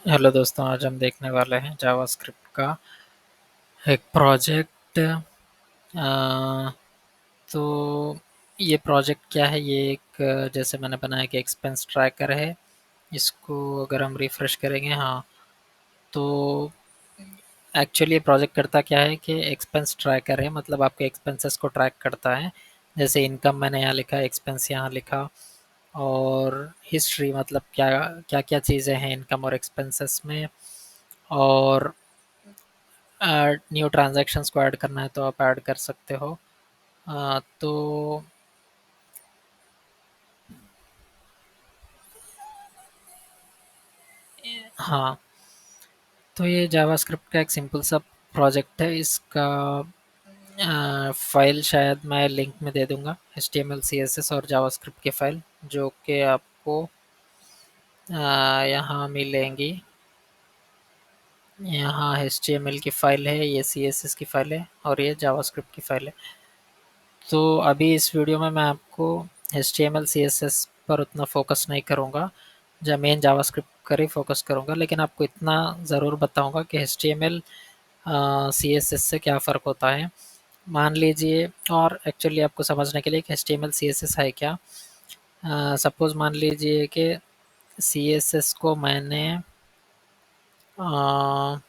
Hello दोस्तों, आज हम देखने वाले हैं जावास्क्रिप्ट का एक प्रोजेक्ट। तो ये प्रोजेक्ट क्या है? ये एक जैसे मैंने बनाया कि एक्सपेंस ट्रैकर है। इसको अगर हम रिफ्रेश करेंगे, हाँ, तो एक्चुअली ये प्रोजेक्ट करता क्या है कि एक्सपेंस ट्रैकर है, मतलब आपके एक्सपेंसेस को ट्रैक करता है। जैसे इनकम मैंने यहाँ लिखा, एक्सपेंस यहाँ लिखा, और हिस्ट्री मतलब क्या क्या क्या चीज़ें हैं इनकम और एक्सपेंसेस में। और न्यू ट्रांजैक्शंस को ऐड करना है तो आप ऐड कर सकते हो। तो हाँ, तो ये जावास्क्रिप्ट का एक सिंपल सा प्रोजेक्ट है। इसका फाइल शायद मैं लिंक में दे दूंगा, HTML CSS और जावास्क्रिप्ट की फाइल, जो कि आपको यहाँ मिलेंगी। यहाँ HTML की फाइल है, ये CSS की फाइल है, और ये जावास्क्रिप्ट की फाइल है। तो अभी इस वीडियो में मैं आपको HTML CSS पर उतना फोकस नहीं करूँगा, जब मेन जावास्क्रिप्ट पर ही फोकस करूँगा। लेकिन आपको इतना ज़रूर बताऊँगा कि HTML CSS से क्या फ़र्क होता है। मान लीजिए, और एक्चुअली आपको समझने के लिए कि HTML CSS है क्या। सपोज़ मान लीजिए कि CSS को मैंने हाँ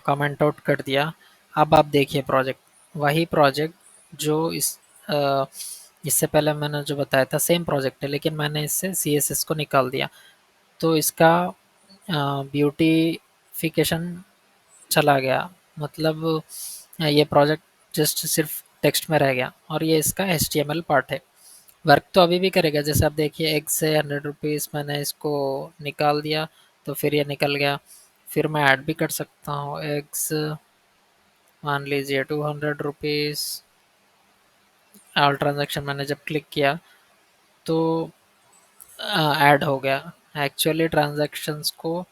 कमेंट आउट कर दिया। अब आप देखिए प्रोजेक्ट, वही प्रोजेक्ट जो अ, इससे पहले मैंने जो बताया था, सेम प्रोजेक्ट है, लेकिन मैंने इससे CSS को निकाल दिया। तो इसका ब्यूटिफिकेशन चला गया, मतलब ये प्रोजेक्ट जस्ट सिर्फ टेक्स्ट में रह गया, और ये इसका HTML पार्ट है। वर्क तो अभी भी करेगा। जैसे आप देखिए, एग से 100 रुपीज़ मैंने इसको निकाल दिया, तो फिर ये निकल गया। फिर मैं ऐड भी कर सकता हूँ, एग्स मान लीजिए 200 रुपीज़। ऑल ट्रांजैक्शन मैंने जब क्लिक किया तो ऐड हो गया। एक्चुअली ट्रांजैक्शंस को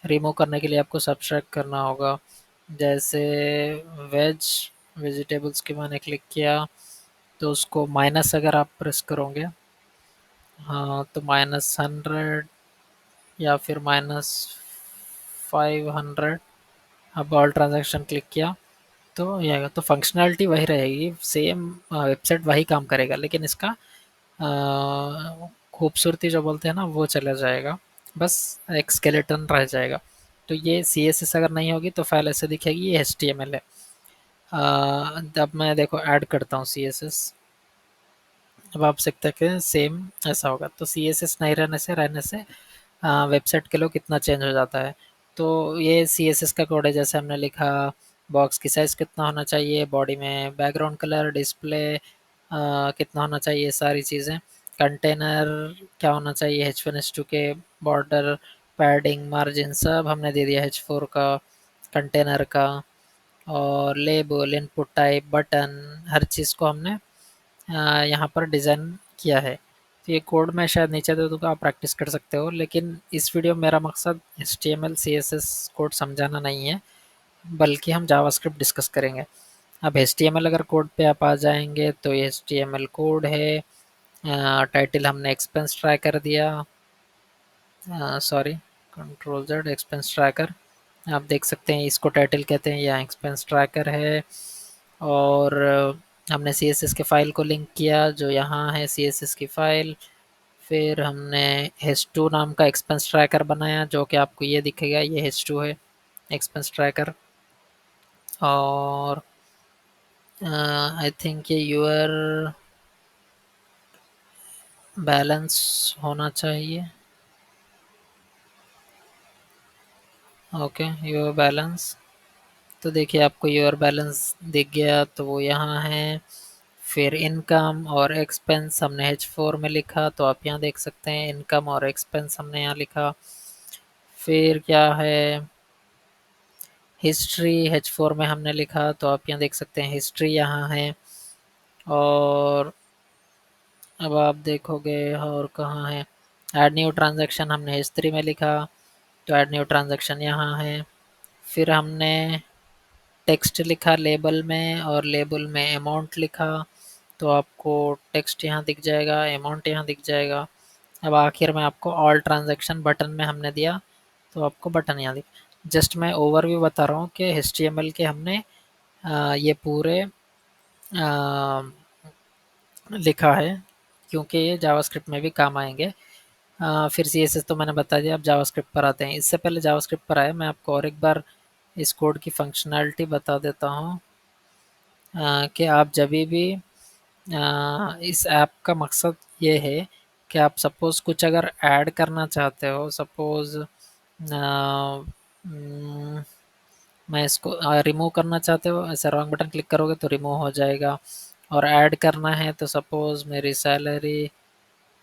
रिमूव करने के लिए आपको सब्सट्रैक्ट करना होगा। जैसे वेज वेजिटेबल्स की मैंने क्लिक किया, तो उसको माइनस अगर आप प्रेस करोगे, हाँ, तो -100 या फिर -500। अब ऑल ट्रांजैक्शन क्लिक किया तो ये आएगा। तो फंक्शनैलिटी वही रहेगी, सेम वेबसाइट वही काम करेगा, लेकिन इसका खूबसूरती जो बोलते हैं ना, वो चला जाएगा। बस एक स्केलेटन रह जाएगा। तो ये CSS अगर नहीं होगी तो फाइल ऐसे दिखेगी, ये HTML है। अब मैं देखो ऐड करता हूँ CSS। अब आप सकते हैं कि सेम ऐसा होगा। तो CSS नहीं रहने से वेबसाइट के लोग कितना चेंज हो जाता है। तो ये CSS का कोड है। जैसे हमने लिखा, बॉक्स की साइज़ कितना होना चाहिए, बॉडी में बैकग्राउंड कलर, डिस्प्ले कितना होना चाहिए, सारी चीज़ें। कंटेनर क्या होना चाहिए, H1 H2 के बॉर्डर, पैडिंग, मार्जिन सब हमने दे दिया H4 का, कंटेनर का। और लेबल, इनपुट टाइप, बटन, हर चीज़ को हमने यहाँ पर डिज़ाइन किया है। तो ये कोड मैं शायद नीचे दे दूँगा, आप प्रैक्टिस कर सकते हो। लेकिन इस वीडियो में मेरा मकसद HTML CSS कोड समझाना नहीं है, बल्कि हम जावास्क्रिप्ट डिस्कस करेंगे। अब HTML अगर कोड पे आप आ जाएंगे, तो ये HTML कोड है। टाइटल हमने एक्सपेंस ट्रैकर दिया, sorry, Ctrl Z, expense tracker. आप देख सकते हैं, इसको टाइटल कहते हैं, या एक्सपेंस ट्रैकर है। और हमने CSS के फाइल को लिंक किया, जो यहाँ है CSS की फाइल। फिर हमने H2 नाम का एक्सपेंस ट्रैकर बनाया, जो कि आपको ये दिखेगा, ये H2 है एक्सपेंस ट्रैकर। और आई थिंक ये यूर बैलेंस होना चाहिए। Okay, your balance. तो देखिए, आपको यूर बैलेंस दिख गया, तो वो यहाँ है। फिर इनकम और एक्सपेंस हमने H4 में लिखा, तो आप यहाँ देख सकते हैं इनकम और एक्सपेंस हमने यहाँ लिखा। फिर क्या है, हिस्ट्री H4 में हमने लिखा, तो आप यहाँ देख सकते हैं हिस्ट्री यहाँ है। और अब आप देखोगे, और कहाँ है, ऐड न्यू ट्रांजैक्शन हमने H3 में लिखा, तो ऐड न्यू ट्रांजैक्शन यहाँ है। फिर हमने टेक्स्ट लिखा लेबल में, और लेबल में अमाउंट लिखा, तो आपको टेक्स्ट यहाँ दिख जाएगा, अमाउंट यहाँ दिख जाएगा। अब आखिर में आपको ऑल ट्रांजैक्शन बटन में हमने दिया, तो आपको बटन यहाँ दिख। जस्ट मैं ओवरव्यू बता रहा हूँ कि एचटीएमएल के हमने ये पूरे लिखा है, क्योंकि ये जावास्क्रिप्ट में भी काम आएंगे। फिर सीएसएस तो मैंने बता दिया, अब जावास्क्रिप्ट पर आते हैं। इससे पहले जावास्क्रिप्ट पर आए, मैं आपको और एक बार इस कोड की फंक्शनैलिटी बता देता हूँ कि आप जब भी इस ऐप का मकसद ये है कि आप सपोज़ कुछ अगर ऐड करना चाहते हो, सपोज़ मैं इसको रिमूव करना चाहते हो, ऐसे रॉन्ग बटन क्लिक करोगे तो रिमूव हो जाएगा। और ऐड करना है तो सपोज़ मेरी सैलरी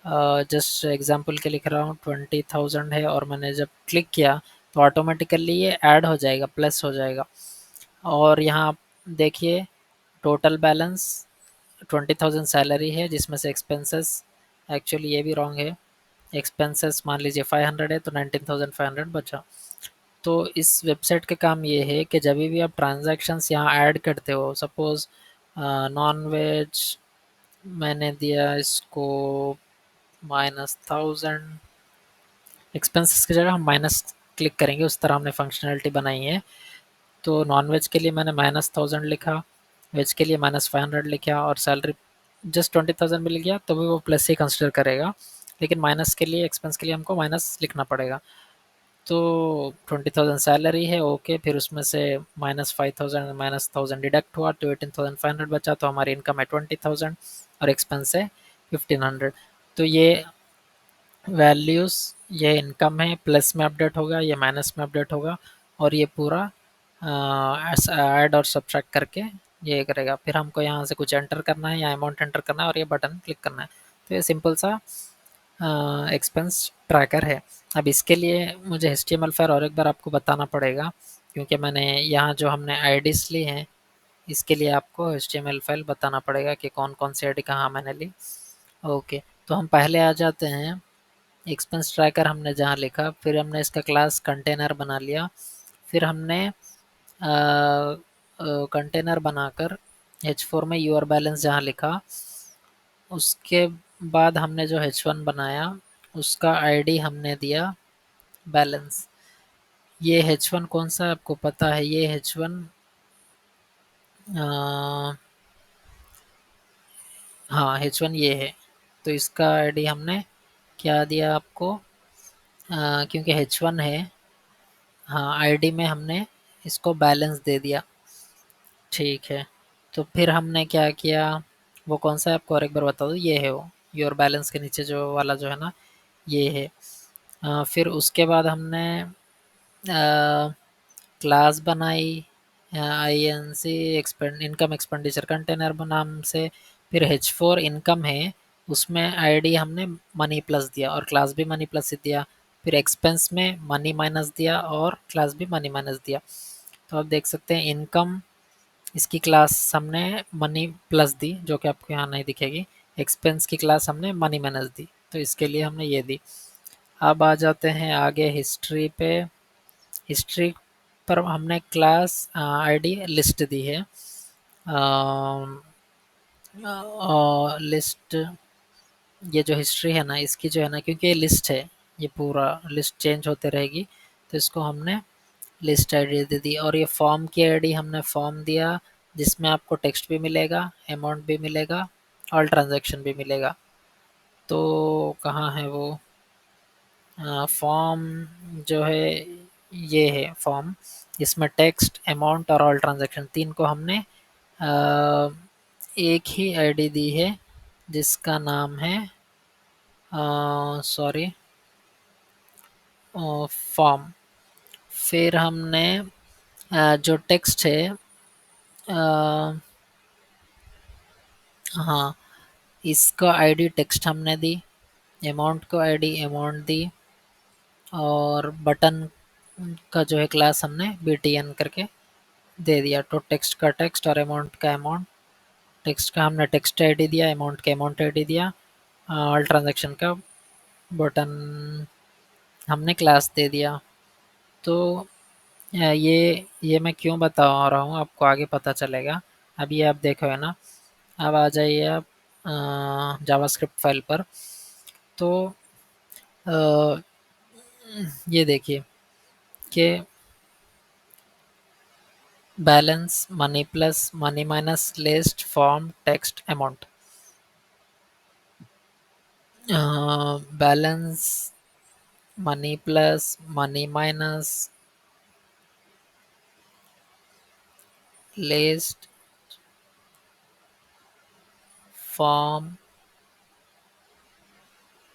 जस्ट एग्जांपल के लिख रहा हूँ 20,000 है, और मैंने जब क्लिक किया तो ऑटोमेटिकली ये ऐड हो जाएगा, प्लस हो जाएगा। और यहाँ आप देखिए टोटल बैलेंस 20,000 सैलरी है, जिसमें से एक्सपेंसेस, एक्चुअली ये भी रॉन्ग है, एक्सपेंसेस मान लीजिए 500 है तो 19,500 बचा। तो इस वेबसाइट का काम ये है कि जब भी आप ट्रांजैक्शंस यहाँ ऐड करते हो, सपोज़ नॉन वेज मैंने दिया इसको -1000, एक्सपेंसेस की जगह हम माइनस क्लिक करेंगे, उस तरह हमने फंक्शनैलिटी बनाई है। तो नॉन वेज के लिए मैंने -1000 लिखा, वेज के लिए -500 लिखा, और सैलरी जस्ट 20,000 मिल गया तो भी वो प्लस ही कंसिडर करेगा, लेकिन माइनस के लिए, एक्सपेंस के लिए हमको माइनस लिखना पड़ेगा। तो 20,000 सैलरी है, ओके, फिर उसमें से -5,000 -1000 डिडक्ट हुआ तो 18,500 बचा, तो हमारी इनकम है 20,000 और एक्सपेंस है 1500। तो ये वैल्यूज़, ये इनकम है, प्लस में अपडेट होगा, ये माइनस में अपडेट होगा, और ये पूरा ऐड और सब्ट्रैक्ट करके ये करेगा। फिर हमको यहाँ से कुछ एंटर करना है या अमाउंट एंटर करना है और ये बटन क्लिक करना है। तो ये सिंपल सा एक्सपेंस ट्रैकर है। अब इसके लिए मुझे एचटीएमएल फाइल और एक बार आपको बताना पड़ेगा, क्योंकि मैंने यहाँ जो हमने आईडीज़ ली हैं, इसके लिए आपको एचटीएमएल फाइल बताना पड़ेगा कि कौन कौन सी आईडी कहाँ मैंने ली। ओके, तो हम पहले आ जाते हैं एक्सपेंस ट्रैकर, हमने जहाँ लिखा, फिर हमने इसका क्लास कंटेनर बना लिया, फिर हमने कंटेनर बनाकर H4 में यूर बैलेंस जहाँ लिखा, उसके बाद हमने जो H1 बनाया उसका आईडी हमने दिया बैलेंस। ये H1 कौन सा आपको पता है? ये H1 हाँ, H1 ये है। तो इसका आईडी हमने क्या दिया आपको, क्योंकि H1 है, हाँ, आईडी में हमने इसको बैलेंस दे दिया। ठीक है, तो फिर हमने क्या किया, वो कौन सा है आपको और एक बार बता दूँ, ये है वो, योर बैलेंस के नीचे जो वाला जो है ना, ये है। फिर उसके बाद हमने क्लास बनाई I N C expend income expenditure container नाम से। फिर H4 इनकम है, उसमें आईडी हमने मनी प्लस दिया और क्लास भी मनी प्लस ही दिया। फिर एक्सपेंस में मनी माइनस दिया और क्लास भी मनी माइनस दिया। तो आप देख सकते हैं इनकम, इसकी क्लास हमने मनी प्लस दी, जो कि आपको यहाँ नहीं दिखेगी। एक्सपेंस की क्लास हमने मनी माइनस दी, तो इसके लिए हमने ये दी। अब आ जाते हैं आगे हिस्ट्री पे। हिस्ट्री पर हमने क्लास आईडी लिस्ट दी है। लिस्ट, ये जो हिस्ट्री है ना, इसकी जो है ना, क्योंकि ये लिस्ट है, ये पूरा लिस्ट चेंज होते रहेगी, तो इसको हमने लिस्ट आईडी दे दी। और ये फॉर्म की आईडी हमने फॉर्म दिया, जिसमें आपको टेक्स्ट भी मिलेगा, अमाउंट भी मिलेगा, ऑल ट्रांजैक्शन भी मिलेगा। तो कहाँ है वो फॉर्म, जो है ये है फॉर्म, इसमें टेक्स्ट, अमाउंट और ऑल ट्रांजैक्शन तीन को हमने एक ही आईडी दी है, जिसका नाम है सॉरी फॉर्म। फिर हमने जो टेक्स्ट है, हाँ, इसका आईडी टेक्स्ट हमने दी, अमाउंट को आईडी अमाउंट दी, और बटन का जो है क्लास हमने btn करके दे दिया। तो टेक्स्ट का टेक्स्ट और अमाउंट का अमाउंट, टेक्स्ट का हमने टेक्स्ट आईडी दिया, अमाउंट का अमाउंट आईडी दिया, ऑल ट्रांजैक्शन का बटन हमने क्लास दे दिया। तो ये मैं क्यों बता रहा हूँ, आपको आगे पता चलेगा। अब ये आप देखो है ना, अब आ जाइए आप जावास्क्रिप्ट फाइल पर। तो अ, ये देखिए कि balance money plus money minus list form text amount. Balance money plus money minus list form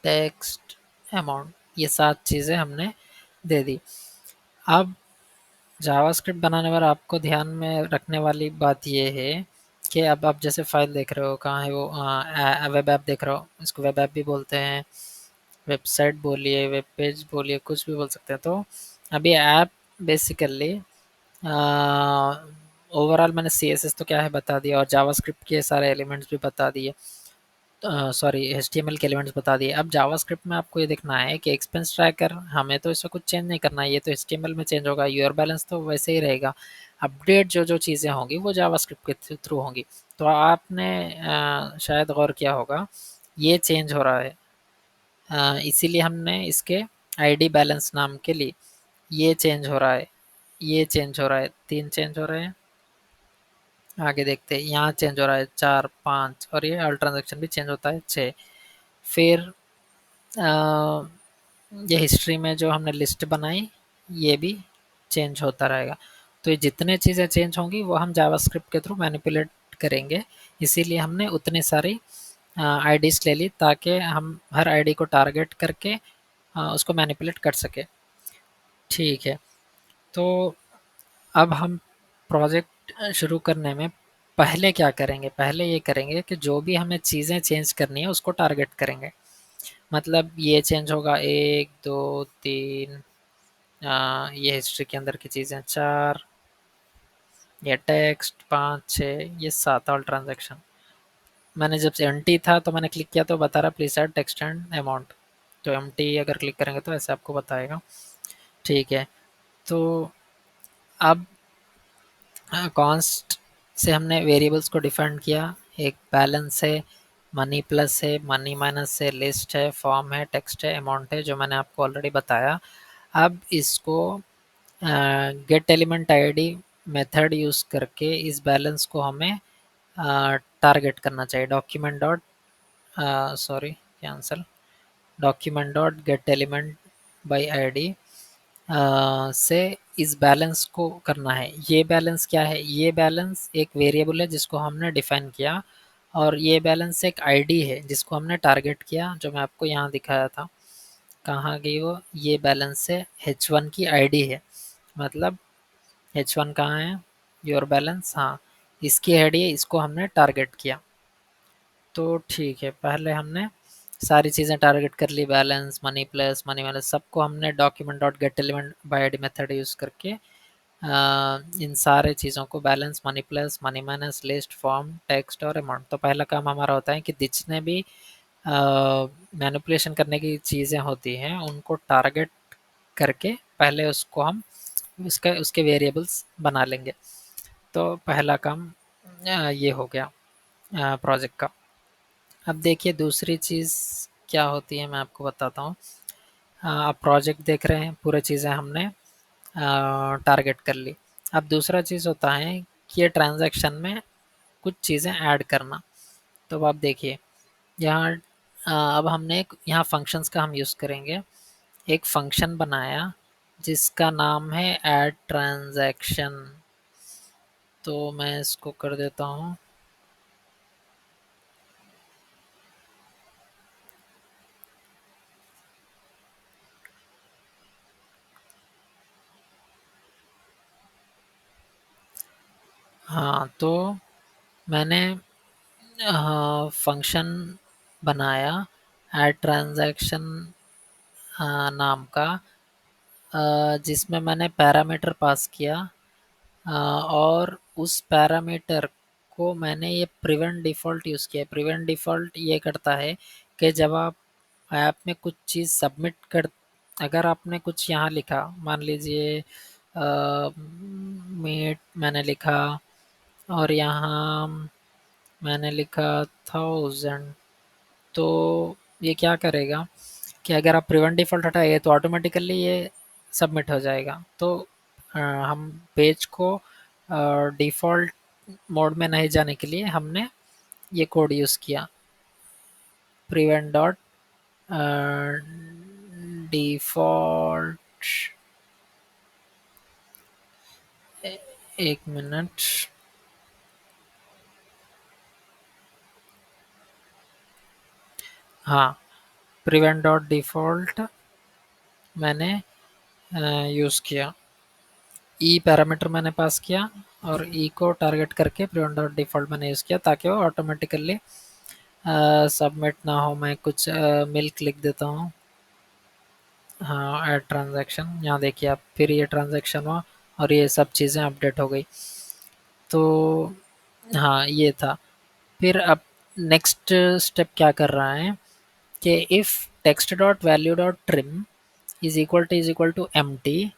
text amount, ये 7 चीज़ें हमने दे दी। अब जावास्क्रिप्ट बनाने पर आपको ध्यान में रखने वाली बात ये है कि अब आप जैसे फाइल देख रहे हो, कहाँ है वो, वेब ऐप देख रहे हो, इसको वेब ऐप भी बोलते हैं, वेबसाइट बोलिए, वेब पेज बोलिए, कुछ भी बोल सकते हैं। तो अभी ऐप बेसिकली ओवरऑल मैंने सीएसएस तो क्या है बता दिया, और जावास्क्रिप्ट के सारे एलिमेंट्स भी बता दिए, सॉरी एचटीएमएल के एलिमेंट्स बता दिए। अब जावास्क्रिप्ट में आपको ये देखना है कि एक्सपेंस ट्रैकर हमें तो इसमें कुछ चेंज नहीं करना है, ये तो एचटीएमएल में चेंज होगा, यूआर बैलेंस तो वैसे ही रहेगा। अपडेट जो जो चीज़ें होंगी वो जावास्क्रिप्ट के थ्रू होंगी। तो आपने शायद गौर किया होगा, ये चेंज हो रहा है, इसीलिए हमने इसके आईडी बैलेंस नाम के लिए ये चेंज हो रहा है, ये चेंज हो रहा है, 3 चेंज हो रहे हैं। आगे देखते हैं, यहाँ चेंज हो रहा है 4 5, और ये ऑल ट्रांजेक्शन भी चेंज होता है 6। फिर अ, ये हिस्ट्री में जो हमने लिस्ट बनाई ये भी चेंज होता रहेगा। तो ये जितने चीज़ें चेंज होंगी वो हम जावास्क्रिप्ट के थ्रू मैनिपुलेट करेंगे, इसीलिए हमने उतनी सारी आईडीज़ ले ली ताकि हम हर आईडी को टारगेट करके उसको मैनिपुलेट कर सके। ठीक है, तो अब हम प्रोजेक्ट शुरू करने में पहले क्या करेंगे, पहले ये करेंगे कि जो भी हमें चीज़ें चेंज करनी है उसको टारगेट करेंगे। मतलब ये चेंज होगा 1 2 3, ये हिस्ट्री के अंदर की चीज़ें 4, ये टेक्स्ट 5 6, ये 7 ऑल ट्रांजैक्शन। मैंने जब से एमटी था तो मैंने क्लिक किया तो बता रहा please add text and amount, तो एमटी अगर क्लिक करेंगे तो ऐसे आपको बताएगा। ठीक है, तो अब कॉन्स्ट से हमने वेरिएबल्स को डिफाइन किया, एक बैलेंस है, मनी प्लस है, मनी माइनस है, लिस्ट है, फॉर्म है, टेक्स्ट है, अमाउंट है, जो मैंने आपको ऑलरेडी बताया। अब इसको gate element ID method use करके इस बैलेंस को हमें टारगेट करना चाहिए। Document dot sorry cancel, document dot get element by ID से इस बैलेंस को करना है। ये बैलेंस क्या है, ये बैलेंस एक वेरिएबल है जिसको हमने डिफाइन किया, और ये बैलेंस एक आईडी है जिसको हमने टारगेट किया, जो मैं आपको यहाँ दिखाया था। कहाँ गई वो, ये बैलेंस है, H1 की आईडी है, मतलब H1 कहाँ है, योर बैलेंस, हाँ इसकी आईडी है, इसको हमने टारगेट किया। तो ठीक है, पहले हमने सारी चीज़ें टारगेट कर ली, balance money plus money minus सबको हमने document dot get element by ID method use करके इन सारे चीज़ों को balance money plus money minus list form text और अमाउंट, तो पहला काम हमारा होता है कि जितने भी मैनिपुलेशन करने की चीज़ें होती हैं उनको टारगेट करके पहले उसको हम उसका उसके वेरिएबल्स बना लेंगे। तो पहला काम ये हो गया प्रोजेक्ट का। अब देखिए दूसरी चीज़ क्या होती है मैं आपको बताता हूँ। आप प्रोजेक्ट देख रहे हैं, पूरे चीज़ें हमने टारगेट कर ली। अब दूसरा चीज़ होता है कि ये ट्रांजैक्शन में कुछ चीज़ें ऐड करना। तो अब आप देखिए यहाँ अब हमने एक यहाँ फंक्शंस का हम यूज़ करेंगे। एक फंक्शन बनाया जिसका नाम है ऐड ट्रांजैक्शन, तो मैं इसको कर देता हूँ। हाँ, तो मैंने फंक्शन बनाया ऐड ट्रांजैक्शन नाम का, जिसमें मैंने पैरामीटर पास किया, और उस पैरामीटर को मैंने ये प्रिवेंट डिफ़ॉल्ट यूज़ किया। प्रिवेंट डिफ़ॉल्ट ये करता है कि जब आप ऐप में कुछ चीज़ सबमिट कर, अगर आपने कुछ यहाँ लिखा, मान लीजिए मीट मैंने लिखा, और यहाँ मैंने लिखा 1000, तो ये क्या करेगा, कि अगर आप प्रिवेंट डिफ़ॉल्ट हटाएंगे तो ऑटोमेटिकली ये सबमिट हो जाएगा। तो हम पेज को डिफ़ॉल्ट मोड में नहीं जाने के लिए हमने ये कोड यूज़ किया, प्रिवेंट डॉट डिफ़ॉल्ट। एक मिनट। हाँ, प्रिवेंट डॉट डिफ़ॉल्ट मैंने यूज़ किया। ई पैरामीटर मैंने पास किया और ई को टारगेट करके प्रिवेंट डॉट डिफ़ॉल्ट मैंने यूज़ किया ताकि वो ऑटोमेटिकली सबमिट ना हो। मैं कुछ मिल्क लिख देता हूँ। हाँ, ऐड ट्रांजैक्शन, यहाँ देखिए आप, फिर ये ट्रांजैक्शन हुआ और ये सब चीज़ें अपडेट हो गई। तो हाँ, ये था। फिर अब नेक्स्ट स्टेप क्या कर रहा है कि if text dot value dot trim is equal to empty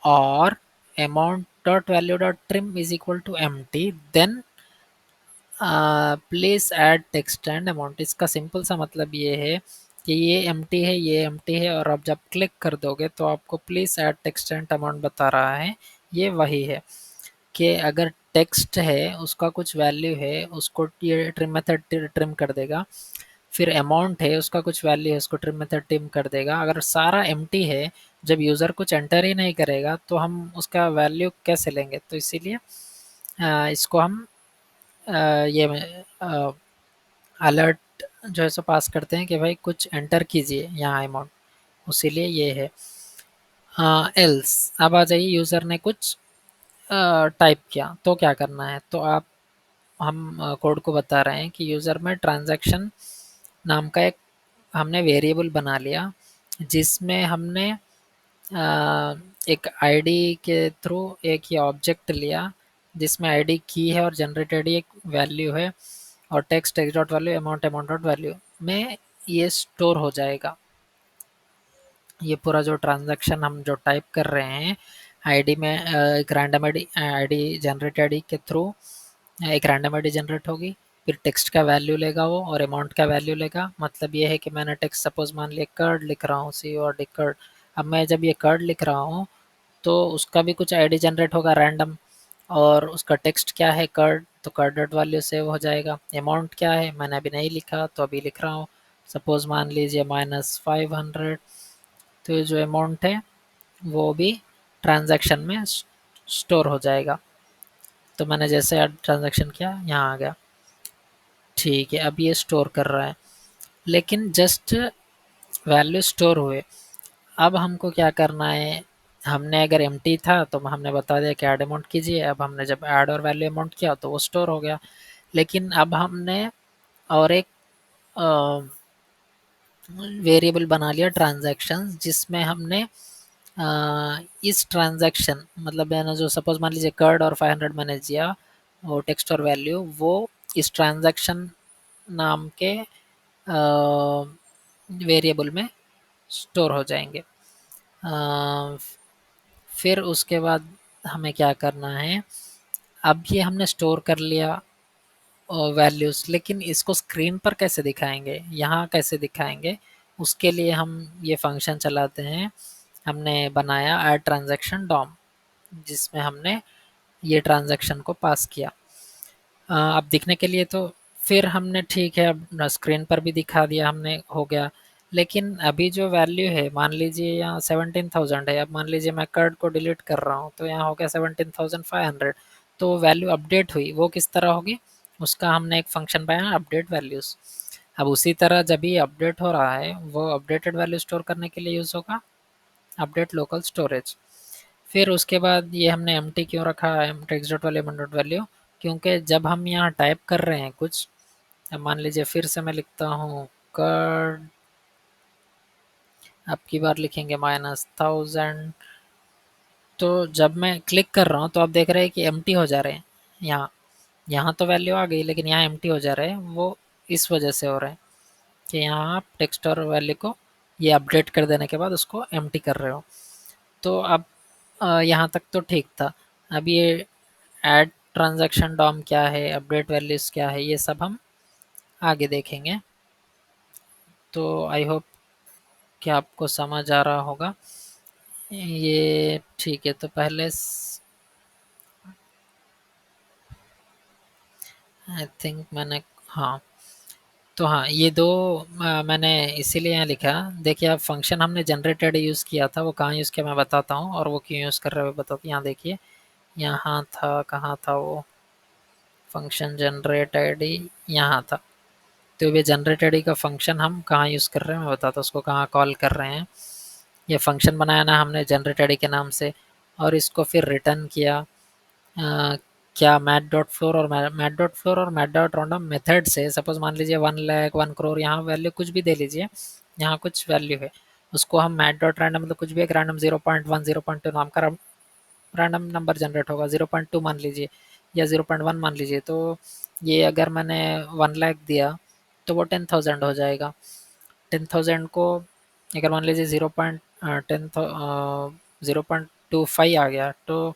और amount dot value dot trim is equal to empty, then please add text and amount. इसका सिंपल सा मतलब ये है कि ये एम्प्टी है, ये एम्प्टी है, और आप जब क्लिक कर दोगे तो आपको please add text and amount बता रहा है। ये वही है कि अगर टेक्स्ट है उसका कुछ वैल्यू है उसको ये ट्रिम मेथड ट्रिम कर देगा। फिर अमाउंट है उसका कुछ वैल्यू है उसको ट्रिम मेथड ट्रिम कर देगा। अगर सारा एम्प्टी है, जब यूज़र कुछ एंटर ही नहीं करेगा तो हम उसका वैल्यू कैसे लेंगे? तो इसीलिए इसको हम ये अलर्ट जो है सो पास करते हैं कि भाई कुछ एंटर कीजिए यहाँ अमाउंट, उसीलिए ये है। एल्स, अब आ जाइए, यूज़र ने कुछ टाइप किया तो क्या करना है? तो आप, हम कोड को बता रहे हैं कि यूज़र में ट्रांजैक्शन नाम का एक हमने वेरिएबल बना लिया जिसमें हमने एक आईडी के थ्रू एक ये ऑब्जेक्ट लिया जिसमें आईडी की है और जनरेटेड एक वैल्यू है, और text text dot value, amount amount dot value में ये स्टोर हो जाएगा। ये पूरा जो ट्रांजैक्शन हम जो टाइप कर रहे हैं आईडी में, एक random ID ID generate ID के थ्रू एक रैंडम आईडी जनरेट होगी, फिर टेक्स्ट का वैल्यू लेगा वो और अमाउंट का वैल्यू लेगा। मतलब ये है कि मैंने टेक्स्ट सपोज मान लिया कर्ड लिख रहा हूँ, सी और डी कर्ड। अब मैं जब ये कर्ड लिख रहा हूँ तो उसका भी कुछ आईडी जनरेट होगा रैंडम, और उसका टेक्स्ट क्या है कर्ड, तो कर्ड डॉट वैल्यू सेव हो जाएगा। अमाउंट क्या है मैंने अभी नहीं लिखा तो अभी लिख रहा हूँ, सपोज मान लीजिए -500। तो ये जो अमाउंट है वो भी ट्रांजैक्शन में स्टोर हो जाएगा। तो मैंने जैसे ऐड ट्रांजैक्शन किया यहाँ आ गया। ठीक है, अब ये स्टोर कर रहा है, लेकिन जस्ट वैल्यू स्टोर हुए। अब हमको क्या करना है? हमने अगर एम्प्टी था तो हमने बता दिया कि ऐड अमाउंट कीजिए। अब हमने जब ऐड और वैल्यू अमाउंट किया तो वो स्टोर हो गया। लेकिन अब हमने और एक वेरिएबल बना लिया ट्रांजैक्शंस जिसमें हमने इस ट्रांजैक्शन, मतलब मैंने जो सपोज मान लीजिए कर्ड और 500 मैंने दिया, वो टेक्स्ट और वैल्यू वो इस ट्रांजैक्शन नाम के वेरिएबल में स्टोर हो जाएंगे। फिर उसके बाद हमें क्या करना है? अब ये हमने स्टोर कर लिया वैल्यूज़, लेकिन इसको स्क्रीन पर कैसे दिखाएंगे, यहाँ कैसे दिखाएंगे? उसके लिए हम ये फंक्शन चलाते हैं। हमने बनाया ऐड ट्रांजैक्शन डॉम जिसमें हमने ये ट्रांजैक्शन को पास किया अब दिखने के लिए। तो फिर हमने ठीक है अब स्क्रीन पर भी दिखा दिया हमने, हो गया। लेकिन अभी जो वैल्यू है मान लीजिए यहाँ 17,000 है। अब मान लीजिए मैं कर्ड को डिलीट कर रहा हूँ तो यहाँ हो गया 17,500। तो वैल्यू अपडेट हुई, वो किस तरह होगी? उसका हमने एक फंक्शन बनाया अपडेट वैल्यूज़। अब उसी तरह जब ये अपडेट हो रहा है वो अपडेटेड वैल्यू स्टोर करने के लिए यूज़ होगा अपडेट लोकल स्टोरेज। फिर उसके बाद ये हमने एम्प्टी क्यों रखा है, text dot value dot value? क्योंकि जब हम यहाँ टाइप कर रहे हैं कुछ, अब मान लीजिए फिर से मैं लिखता हूँ कर्ड, अब की बार लिखेंगे -1000। तो जब मैं क्लिक कर रहा हूँ तो आप देख रहे हैं कि एम्प्टी हो जा रहे हैं। यहाँ यहाँ तो वैल्यू आ गई लेकिन यहाँ एम्प्टी हो जा रहे हैं। वो इस वजह से हो रहे हैं कि यहाँ आप टेक्स्ट और वैल्यू को ये अपडेट कर देने के बाद उसको एम्प्टी कर रहे हो। तो अब यहाँ तक तो ठीक था। अब ये ऐड ट्रांजैक्शन डॉम क्या है, अपडेट वैल्यूज़ क्या है, ये सब हम आगे देखेंगे। तो आई होप क्या आपको समझ आ रहा होगा ये? ठीक है, तो पहले आई थिंक मैंने, हाँ, तो हाँ ये दो मैंने इसीलिए यहाँ लिखा। देखिए आप, फंक्शन हमने जनरेटेड यूज़ किया था, वो कहाँ यूज़ किया मैं बताता हूँ, और वो क्यों यूज़ कर रहे हो बताता हूँ। यहाँ देखिए, यहाँ था, कहाँ था वो फंक्शन जनरेट आईडी, यहाँ था। तो ये जनरेट आईडी का फंक्शन हम कहाँ यूज़ कर रहे हैं मैं बताता हूँ, उसको कहाँ कॉल कर रहे हैं। ये फंक्शन बनाया ना हमने जनरेट आईडी के नाम से, और इसको फिर रिटर्न किया क्या मैट डॉट फ्लोर और मैट डॉट फ्लोर और मैट डॉट रैंडम मेथड से। सपोज मान लीजिए 1 लाख 1 करोड़, यहाँ वैल्यू कुछ भी दे लीजिए, यहाँ कुछ वैल्यू है, उसको हम मैट डॉट रैंडम मतलब कुछ भी एक रैंडम 0.1 0.2 नाम का रैंडम नंबर जनरेट होगा, 0.2 मान लीजिए या 0.1 मान लीजिए। तो ये अगर मैंने 1 लाख दिया तो वो 10,000 हो जाएगा। 10,000 को अगर मान लीजिए 0.25 आ गया, तो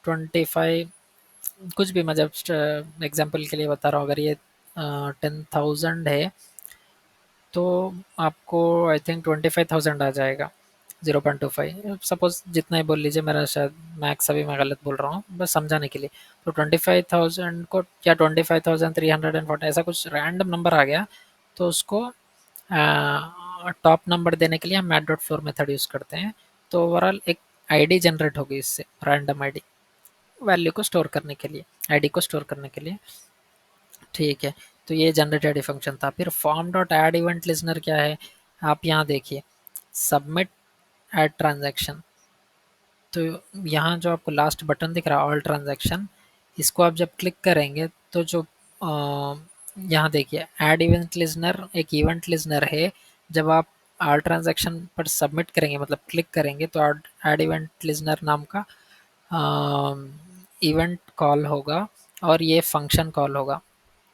25 कुछ भी, मतलब एग्जांपल के लिए बता रहा हूँ, अगर ये 10,000 है तो आपको आई थिंक 25,000 आ जाएगा। 0.25 सपोज जितना ही बोल लीजिए, मेरा शायद मैक्स अभी मैं गलत बोल रहा हूँ, बस समझाने के लिए। तो 25,000 को क्या 25,340 ऐसा कुछ रैंडम नंबर आ गया, तो उसको टॉप नंबर देने के लिए हम math dot floor method use करते हैं। तो ओवरऑल एक आईडी जनरेट होगी इससे, रैंडम आईडी, वैल्यू को स्टोर करने के लिए, आईडी को स्टोर करने के लिए। ठीक है, तो ये जनरेट आईडी फंक्शन था। फिर form dot add event listener क्या है, आप यहाँ देखिए, सबमिट ऐड ट्रांजैक्शन। तो यहाँ जो आपको लास्ट बटन दिख रहा है ऑल ट्रांजैक्शन, इसको आप जब क्लिक करेंगे तो जो यहाँ देखिए ऐड इवेंट लिसनर एक इवेंट लिसनर है। जब आप ऑल ट्रांजैक्शन पर सबमिट करेंगे मतलब क्लिक करेंगे, तो ऐड इवेंट लिसनर नाम का इवेंट कॉल होगा, और ये फंक्शन कॉल होगा।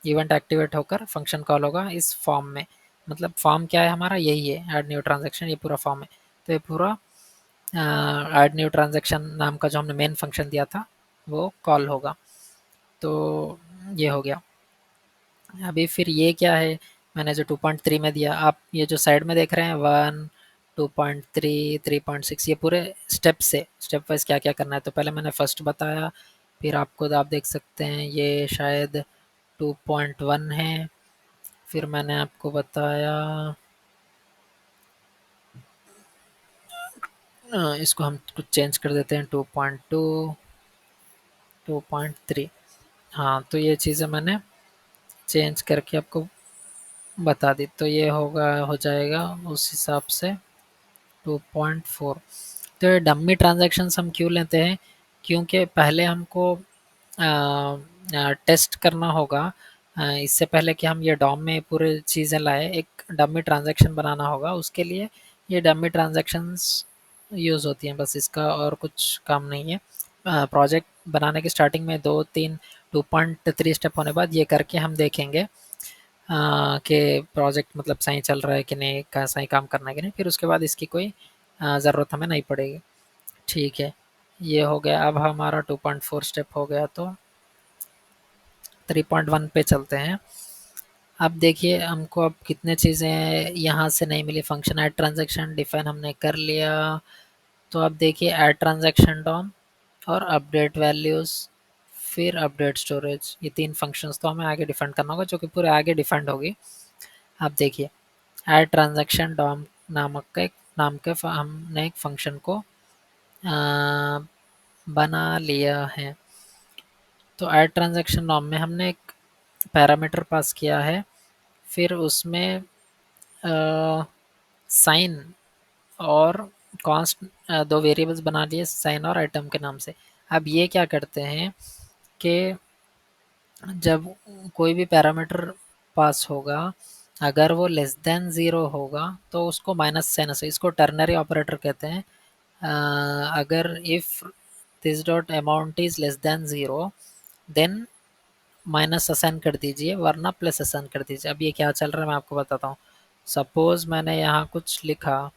इवेंट एक्टिवेट होकर फंक्शन कॉल होगा इस फॉर्म में। मतलब फॉर्म क्या है हमारा, यही है ऐड न्यू ट्रांजैक्शन, ये पूरा फॉर्म है। तो ये पूरा ऐड न्यू ट्रांजैक्शन नाम का जो हमने मेन फंक्शन दिया था वो कॉल होगा। तो ये हो गया। अभी फिर ये क्या है, मैंने जो 2.3 में दिया, आप ये जो साइड में देख रहे हैं 1 2.3 3.6, ये पूरे स्टेप से स्टेप वाइज क्या क्या करना है। तो पहले मैंने फर्स्ट बताया, फिर आपको आप देख सकते हैं ये शायद 2.1 है। फिर मैंने आपको बताया इसको हम कुछ चेंज कर देते हैं 2.2 2.3। हाँ, तो ये चीज़ें मैंने चेंज करके आपको बता दी। तो ये होगा, हो जाएगा उस हिसाब से 2.4। तो ये डम्मी ट्रांजैक्शंस हम क्यों लेते हैं, क्योंकि पहले हमको टेस्ट करना होगा। इससे पहले कि हम ये डॉम में पूरे चीज़ें लाए, एक डम्मी ट्रांजैक्शन बनाना होगा, उसके लिए ये डम्मी ट्रांजैक्शंस यूज़ होती हैं, बस इसका और कुछ काम नहीं है। प्रोजेक्ट बनाने की स्टार्टिंग में 2-3 2.3 स्टेप होने बाद ये करके हम देखेंगे कि प्रोजेक्ट मतलब सही चल रहा है कि नहीं, का सही काम करना है कि नहीं, फिर उसके बाद इसकी कोई ज़रूरत हमें नहीं पड़ेगी। ठीक है, ये हो गया। अब हमारा 2.4 स्टेप हो गया, तो 3.1 पे चलते हैं। अब देखिए हमको अब कितने चीज़ें यहाँ से नहीं मिली। फंक्शन ऐड ट्रांजैक्शन डिफाइन हमने कर लिया। तो अब देखिए ऐड ट्रांजैक्शन डॉम और अपडेट वैल्यूज़, फिर अपडेट स्टोरेज, ये 3 फंक्शंस तो हमें आगे डिफाइन करना होगा, जो कि पूरे आगे डिफाइंड होगी। अब देखिए ऐड ट्रांजैक्शन डॉम नामक का एक नाम के हमने एक फंक्शन को बना लिया है। तो ऐड ट्रांजैक्शन डॉम में हमने एक पैरामीटर पास किया है, फिर उसमें साइन और कॉन्स्ट, दो वेरिएबल्स बना लिए साइन और आइटम के नाम से। अब ये क्या करते हैं कि जब कोई भी पैरामीटर पास होगा, अगर वो लेस देन ज़ीरो होगा तो उसको माइनस साइन से, इसको टर्नरी ऑपरेटर कहते हैं। अगर if this dot amount is less than zero, then minus assign कर दीजिए, वरना प्लस असाइन कर दीजिए। अब ये क्या चल रहा है मैं आपको बताता हूँ। सपोज़ मैंने यहाँ कुछ लिखा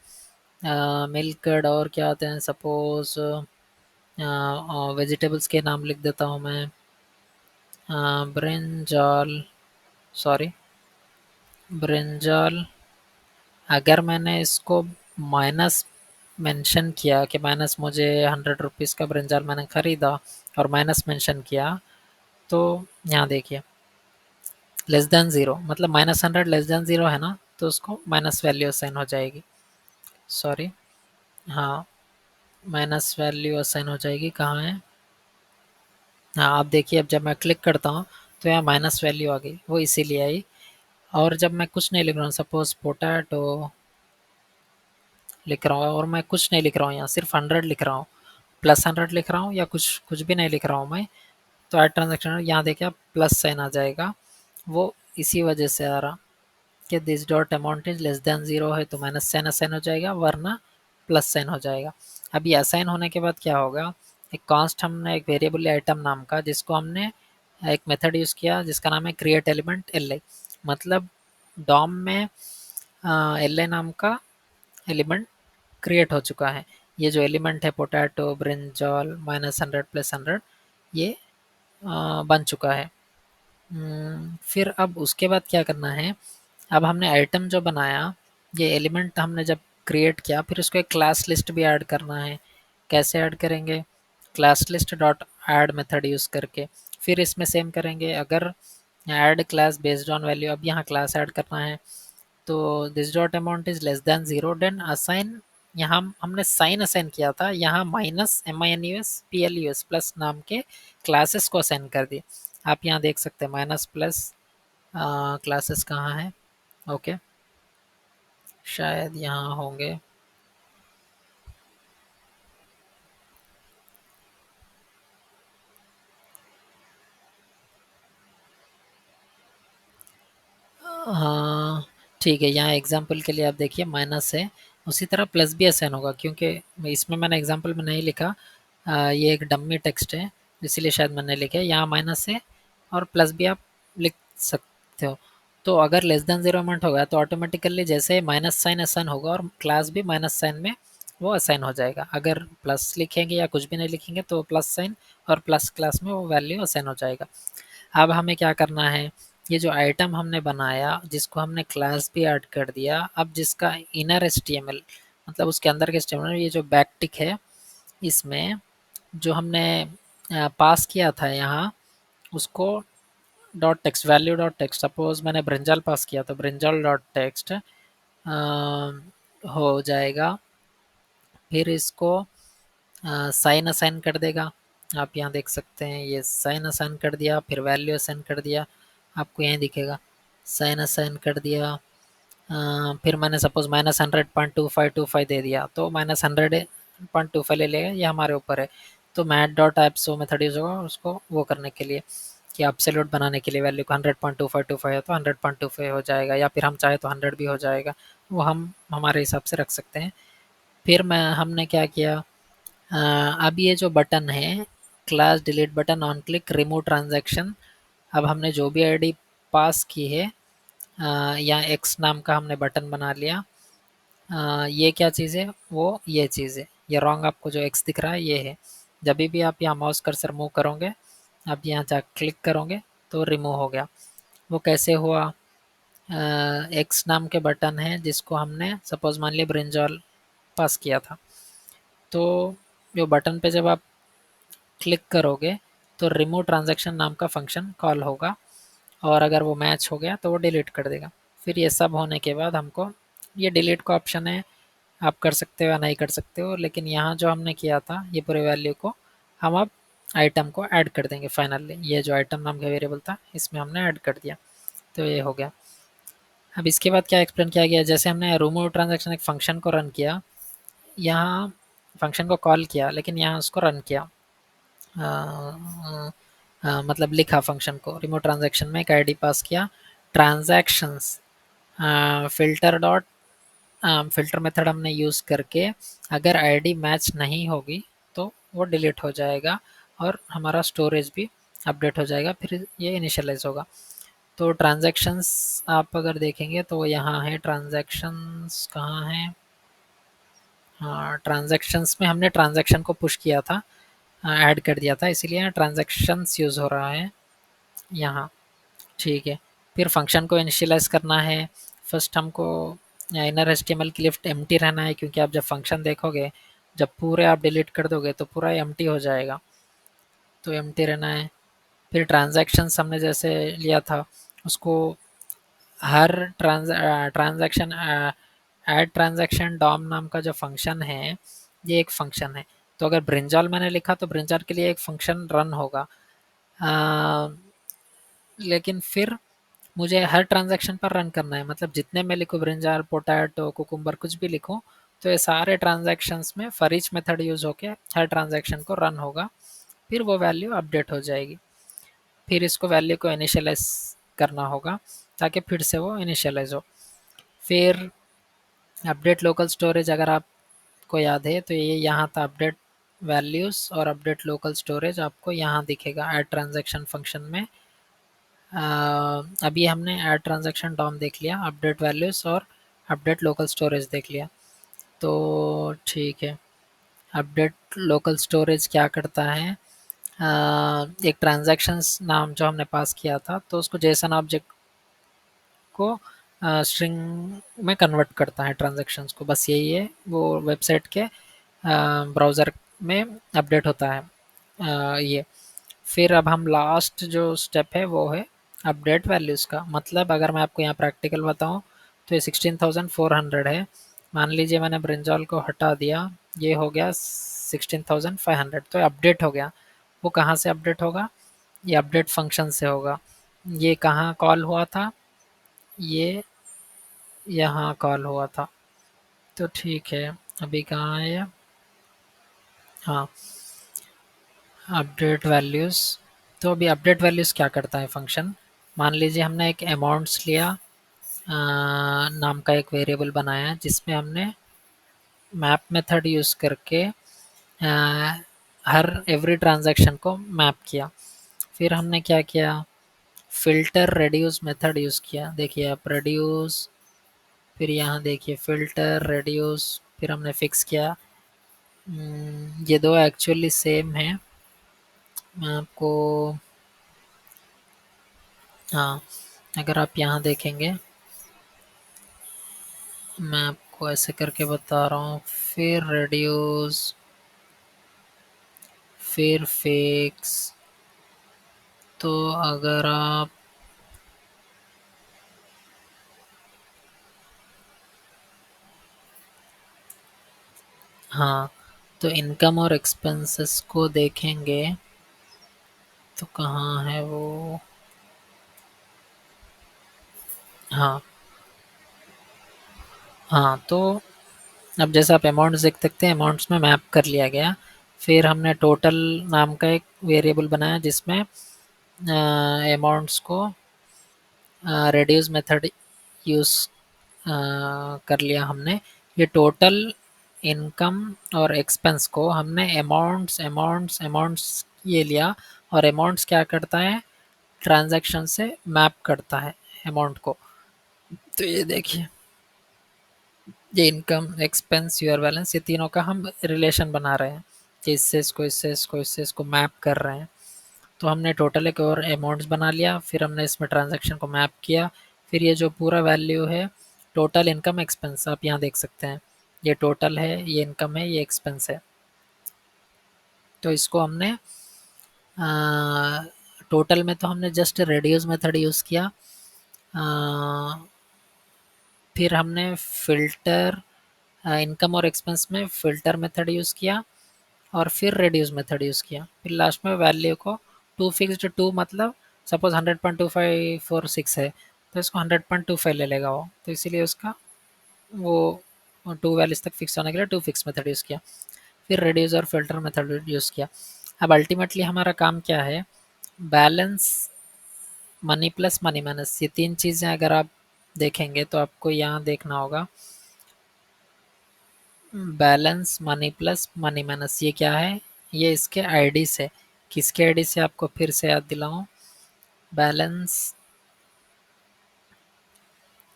मिल्क कर्ड और क्या आते हैं, सपोज़ वेजिटेबल्स के नाम लिख देता हूँ मैं, ब्रिंजल, सॉरी, ब्रिंजल, अगर मैंने इसको माइनस मेंशन किया कि माइनस मुझे 100 रुपीज़ का ब्रिंजल मैंने ख़रीदा और माइनस मेंशन किया, तो यहाँ देखिए लेस देन ज़ीरो, मतलब -100 लेस देन ज़ीरो है ना, तो उसको माइनस वैल्यू असाइन हो जाएगी। सॉरी, हाँ, माइनस वैल्यू असाइन हो जाएगी। कहाँ है? हाँ, आप देखिए, अब जब मैं क्लिक करता हूँ तो यहाँ माइनस वैल्यू आ गई, वो इसीलिए आई। और जब मैं कुछ नहीं लिख रहा हूँ, सपोज पोटैटो लिख रहा हूँ और मैं कुछ नहीं लिख रहा हूँ, यहाँ सिर्फ 100 लिख रहा हूँ, +100 लिख रहा हूँ या कुछ कुछ भी नहीं लिख रहा हूँ मैं, तो ऐड ट्रांजेक्शन यहाँ देखिए आप प्लस साइन आ जाएगा। वो इसी वजह से आ रहा कि this dot amount is less than zero है, तो माइनस साइन असाइन हो जाएगा, वरना प्लस साइन हो जाएगा। अब ये असाइन होने के बाद क्या होगा, एक कॉन्स्ट हमने एक वेरिएबल आइटम नाम का, जिसको हमने एक मेथड यूज़ किया जिसका नाम है क्रिएट एलिमेंट एल आई, मतलब डॉम में एल आई नाम का एलिमेंट क्रिएट हो चुका है। ये जो एलिमेंट है पोटैटो ब्रिंजॉल -100 +100, ये बन चुका है। फिर अब उसके बाद क्या करना है, अब हमने आइटम जो बनाया, ये एलिमेंट हमने जब क्रिएट किया, फिर उसको एक क्लास लिस्ट भी ऐड करना है। कैसे ऐड करेंगे? Class list dot add method use करके। फिर इसमें सेम करेंगे, अगर add class based on value, अब यहाँ क्लास ऐड करना है, तो this dot amount is less than zero, then assign, यहाँ हमने साइन असाइन किया था, यहाँ माइनस MINUS प्लस नाम के क्लासेस को असाइन कर दिए। आप यहाँ देख सकते हैं माइनस प्लस क्लासेस कहाँ है? ओके, शायद यहाँ होंगे। हाँ, ठीक है, यहाँ एग्जाम्पल के लिए आप देखिए माइनस है, उसी तरह प्लस भी असाइन होगा, क्योंकि इसमें मैंने एग्जाम्पल में नहीं लिखा, ये एक डम्मी टेक्स्ट है, इसीलिए शायद मैंने लिखा है। यहाँ माइनस है और प्लस भी आप लिख सकते हो। तो अगर लेस देन ज़ीरो अमाउंट होगा तो ऑटोमेटिकली जैसे माइनस साइन असाइन होगा और क्लास भी माइनस साइन में वो असाइन हो जाएगा। अगर प्लस लिखेंगे या कुछ भी नहीं लिखेंगे तो प्लस साइन और प्लस क्लास में वो वैल्यू असाइन हो जाएगा। अब हमें क्या करना है, ये जो आइटम हमने बनाया, जिसको हमने क्लास भी ऐड कर दिया, अब जिसका इनर HTML, मतलब उसके अंदर के HTML, ये जो बैक टिक है, इसमें जो हमने पास किया था यहाँ, उसको dot text, value dot text, suppose मैंने ब्रिंजल पास किया तो ब्रिंजल डॉट टेक्स्ट हो जाएगा। फिर इसको साइन असाइन कर देगा, आप यहाँ देख सकते हैं, ये साइन असाइन कर दिया, फिर वैल्यू असाइन कर दिया, आपको यहीं दिखेगा साइन असाइन कर दिया। फिर मैंने सपोज -100.2525 दे दिया, तो -100.25 ले लेगा, ये हमारे ऊपर है। तो math dot app so method use होगा उसको वो करने के लिए, कि एब्सोल्यूट बनाने के लिए, वैल्यू को 100.2525 है तो 100.25 हो जाएगा, या फिर हम चाहे तो 100 भी हो जाएगा, वो हम हमारे हिसाब से रख सकते हैं। फिर मैं हमने क्या किया, अब ये जो बटन है class delete button on click remove transaction, अब हमने जो भी आईडी पास की है, या एक्स नाम का हमने बटन बना लिया, ये क्या चीज़ है, वो ये चीज़ है, ये रॉन्ग आपको जो एक्स दिख रहा है ये है। जब भी आप यहाँ माउस कर्सर मूव करोगे, आप यहाँ जा क्लिक करोगे तो रिमूव हो गया। वो कैसे हुआ, एक्स नाम के बटन है जिसको हमने सपोज मान लिया ब्रिंजॉल पास किया था, तो जो बटन पे जब आप क्लिक करोगे तो रिमूव ट्रांजैक्शन नाम का फंक्शन कॉल होगा, और अगर वो मैच हो गया तो वो डिलीट कर देगा। फिर ये सब होने के बाद हमको ये डिलीट का ऑप्शन है, आप कर सकते हो या नहीं कर सकते हो, लेकिन यहाँ जो हमने किया था ये पूरे वैल्यू को हम अब आइटम को ऐड कर देंगे फाइनली, ये जो आइटम नाम का वेरिएबल था इसमें हमने ऐड कर दिया, तो ये हो गया। अब इसके बाद क्या एक्सप्लेन किया गया, जैसे हमने रिमूव ट्रांजैक्शन एक फंक्शन को रन किया, यहाँ फंक्शन को कॉल किया लेकिन यहाँ उसको रन किया, मतलब लिखा फंक्शन को, रिमूव ट्रांजैक्शन में एक आईडी पास किया, transactions filter dot filter method हमने यूज़ करके, अगर आईडी मैच नहीं होगी तो वो डिलीट हो जाएगा और हमारा स्टोरेज भी अपडेट हो जाएगा, फिर ये इनिशियलाइज़ होगा। तो ट्रांजैक्शंस आप अगर देखेंगे तो यहाँ है, ट्रांजैक्शंस कहाँ हैं? हाँ, ट्रांजैक्शंस में हमने ट्रांजैक्शन को पुश किया था, ऐड कर दिया था, इसीलिए यहाँ ट्रांजैक्शंस यूज़ हो रहा है यहाँ, ठीक है। फिर फंक्शन को इनिशियलाइज़ करना है, फर्स्ट हमको इनर HTML की लिस्ट एम्प्टी रहना है, क्योंकि आप जब फंक्शन देखोगे, जब पूरे आप डिलीट कर दोगे तो पूरा एम्प्टी हो जाएगा, तो एम्प्टी रहना है। फिर ट्रांजैक्शंस हमने जैसे लिया था, उसको हर ट्रांजैक्शन ऐड ट्रांजैक्शन डॉम नाम का जो फंक्शन है, ये एक फंक्शन है। तो अगर ब्रिंजॉल मैंने लिखा तो ब्रिंजॉल के लिए एक फंक्शन रन होगा। अ, लेकिन फिर मुझे हर ट्रांजैक्शन पर रन करना है, मतलब जितने मैं लिखूँ, ब्रिंजॉल, पोटैटो, कुकुम्बर, कुछ भी लिखूँ, तो ये सारे ट्रांजैक्शंस में फॉर ईच मेथड यूज़ होके हर ट्रांजैक्शन को रन होगा, फिर वो वैल्यू अपडेट हो जाएगी। फिर इसको वैल्यू को इनिशियलाइज़ करना होगा ताकि फिर से वो इनिशियलाइज़ हो। फिर अपडेट लोकल स्टोरेज, अगर आपको याद है तो ये यहाँ था, अपडेट वैल्यूज़ और अपडेट लोकल स्टोरेज आपको यहाँ दिखेगा ऐड ट्रांजैक्शन फंक्शन में। अभी हमने ऐड ट्रांजैक्शन डॉम देख लिया, अपडेट वैल्यूज़ और अपडेट लोकल स्टोरेज देख लिया, तो ठीक है। अपडेट लोकल स्टोरेज क्या करता है, एक ट्रांजैक्शंस नाम जो हमने पास किया था, तो उसको जेसन ऑब्जेक्ट को स्ट्रिंग में कन्वर्ट करता है ट्रांजैक्शंस को, बस यही है। वो वेबसाइट के ब्राउज़र में अपडेट होता है ये। फिर अब हम लास्ट जो स्टेप है वो है अपडेट वैल्यूज़ का। मतलब अगर मैं आपको यहाँ प्रैक्टिकल बताऊँ तो ये 16,400 है। मान लीजिए मैंने ब्रिंजॉल को हटा दिया, ये हो गया 16,500, तो अपडेट हो गया। वो कहाँ से अपडेट होगा, ये अपडेट फंक्शन से होगा। ये कहाँ कॉल हुआ था, ये यहाँ कॉल हुआ था, तो ठीक है। अभी कहाँ है ये, हाँ, अपडेट वैल्यूज़। तो अभी अपडेट वैल्यूज़ क्या करता है फंक्शन, मान लीजिए हमने एक अमाउंट्स लिया नाम का एक वेरिएबल बनाया जिसमें हमने मैप मेथड यूज़ करके हर एवरी ट्रांजैक्शन को मैप किया। फिर हमने क्या किया, फ़िल्टर रेड्यूस मेथड यूज़ किया। देखिए आप रेड्यूस, फिर यहाँ देखिए फ़िल्टर रेड्यूस, फिर हमने फिक्स किया। ये दो एक्चुअली सेम है, मैं आपको, हाँ, अगर आप यहाँ देखेंगे, मैं आपको ऐसे करके बता रहा हूँ, फिर रेड्यूस, फिर फिक्स। तो अगर आप, हाँ, तो इनकम और एक्सपेंसेस को देखेंगे तो कहाँ है वो, हाँ, हाँ, तो अब जैसे आप अमाउंट्स देख सकते हैं, अमाउंट्स में मैप कर लिया गया। फिर हमने टोटल नाम का एक वेरिएबल बनाया जिसमें अमाउंट्स को रेड्यूस मेथड यूज़ कर लिया हमने। ये टोटल इनकम और एक्सपेंस को हमने अमाउंट्स अमाउंट्स अमाउंट्स ये लिया, और अमाउंट्स क्या करता है, ट्रांजैक्शन से मैप करता है अमाउंट को। तो ये देखिए, ये इनकम, एक्सपेंस, यूर बैलेंस, ये तीनों का हम रिलेशन बना रहे हैं कि इससे इसको मैप कर रहे हैं। तो हमने टोटल एक और अमाउंट्स बना लिया, फिर हमने इसमें ट्रांजैक्शन को मैप किया। फिर ये जो पूरा वैल्यू है, टोटल इनकम एक्सपेंस, आप यहाँ देख सकते हैं, ये टोटल है, ये इनकम है, ये एक्सपेंस है। तो इसको हमने टोटल में तो हमने जस्ट रेड्यूस मेथड यूज़ किया, फिर हमने फ़िल्टर इनकम और एक्सपेंस में फ़िल्टर मेथड यूज़ किया, और फिर रेड्यूस मेथड यूज़ किया। फिर लास्ट में वैल्यू को टू फिक्स्ड, टू मतलब सपोज 100.2546 है, तो इसको 100.25 ले लेगा वो, तो इसीलिए उसका वो टू वैल्यूज तक फिक्स होने के लिए टू फिक्स मेथड यूज़ किया। फिर रेड्यूस और फिल्टर मेथड यूज़ किया। अब अल्टीमेटली हमारा काम क्या है, balance, money plus money minus, ये तीन चीज़ें अगर आप देखेंगे तो आपको यहाँ देखना होगा, balance, money plus money minus, ये क्या है, ये इसके आईडी से, किसके आईडी से आपको फिर से याद दिलाऊं, बैलेंस,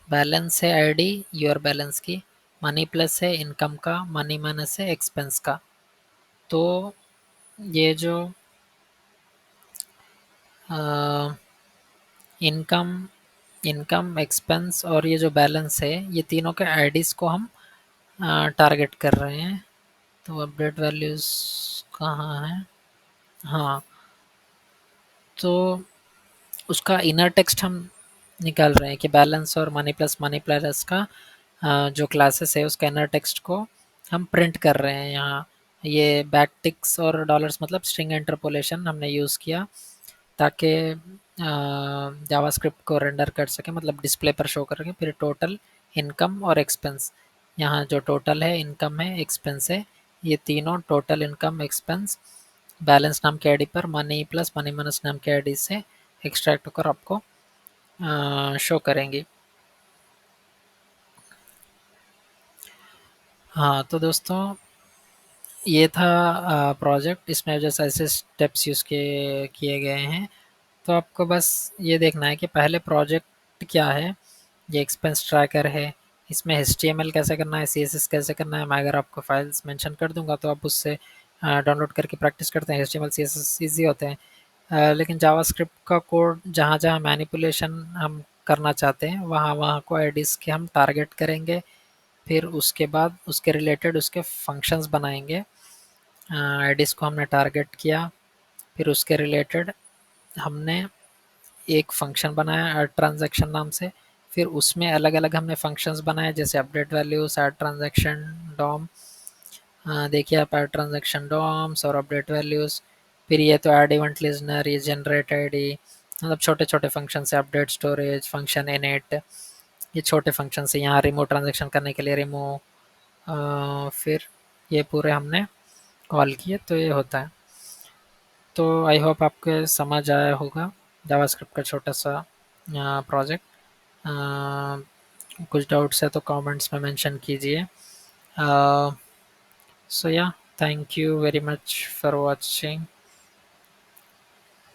बैलेंस है आईडी योर बैलेंस की, मनी प्लस है इनकम का, मनी माइनस है एक्सपेंस का। तो ये जो इनकम इनकम, एक्सपेंस और ये जो बैलेंस है, ये तीनों के आईडीज़ को हम टारगेट कर रहे हैं। तो अपडेट वैल्यूज़ कहाँ है? हाँ, तो उसका इनर टेक्स्ट हम निकाल रहे हैं कि बैलेंस और मनी प्लस का जो क्लासेस है उसका इनर टेक्स्ट को हम प्रिंट कर रहे हैं यहाँ। ये बैक टिक्स और डॉलर्स मतलब स्ट्रिंग इंटरपोलेशन हमने यूज़ किया ताकि जावास्क्रिप्ट को रेंडर कर सके, मतलब डिस्प्ले पर शो करेंगे। फिर टोटल, इनकम और एक्सपेंस, यहाँ जो टोटल है, इनकम है, एक्सपेंस है, ये तीनों टोटल, इनकम, एक्सपेंस बैलेंस नाम के आईडी पर मनी प्लस मनी माइनस नाम के आईडी से एक्सट्रैक्ट होकर आपको शो करेंगी। हाँ तो दोस्तों, ये था प्रोजेक्ट, इसमें जैसे ऐसे स्टेप्स यूज़ किए गए हैं। तो आपको बस ये देखना है कि पहले प्रोजेक्ट क्या है। ये एक्सपेंस ट्रैकर है, इसमें HTML कैसे करना है, CSS कैसे करना है, मैं अगर आपको फाइल्स मेंशन कर दूंगा तो आप उससे डाउनलोड करके प्रैक्टिस करते हैं। HTML CSS ईजी होते हैं, लेकिन जावास्क्रिप्ट का कोड जहाँ जहाँ मैनिपुलेशन हम करना चाहते हैं वहाँ वहाँ को एडिस के हम टारगेट करेंगे। फिर उसके बाद उसके रिलेटेड उसके फंक्शंस बनाएंगे। एडिस को हमने टारगेट किया, फिर उसके रिलेटेड हमने एक फंक्शन बनाया ऐड ट्रांजैक्शन नाम से। फिर उसमें अलग अलग हमने फंक्शंस बनाए जैसे update values, add transaction DOM. देखिए आप, ऐड ट्रांजैक्शन डॉम्स और अपडेट वैल्यूज। फिर ये तो ऐड इवेंट लिजनर, ये जनरेट आईडी, मतलब छोटे छोटे फंक्शन है। अपडेट स्टोरेज फंक्शन, इनिट, ये छोटे फंक्शन है। यहाँ रिमूव ट्रांजैक्शन करने के लिए रिमूव। फिर ये पूरे हमने कॉल किए तो ये होता है। तो आई होप आपके समझ आया होगा जावास्क्रिप्ट का छोटा सा प्रोजेक्ट। कुछ डाउट्स है तो कमेंट्स में मेंशन कीजिए। सो या, thank you very much for watching.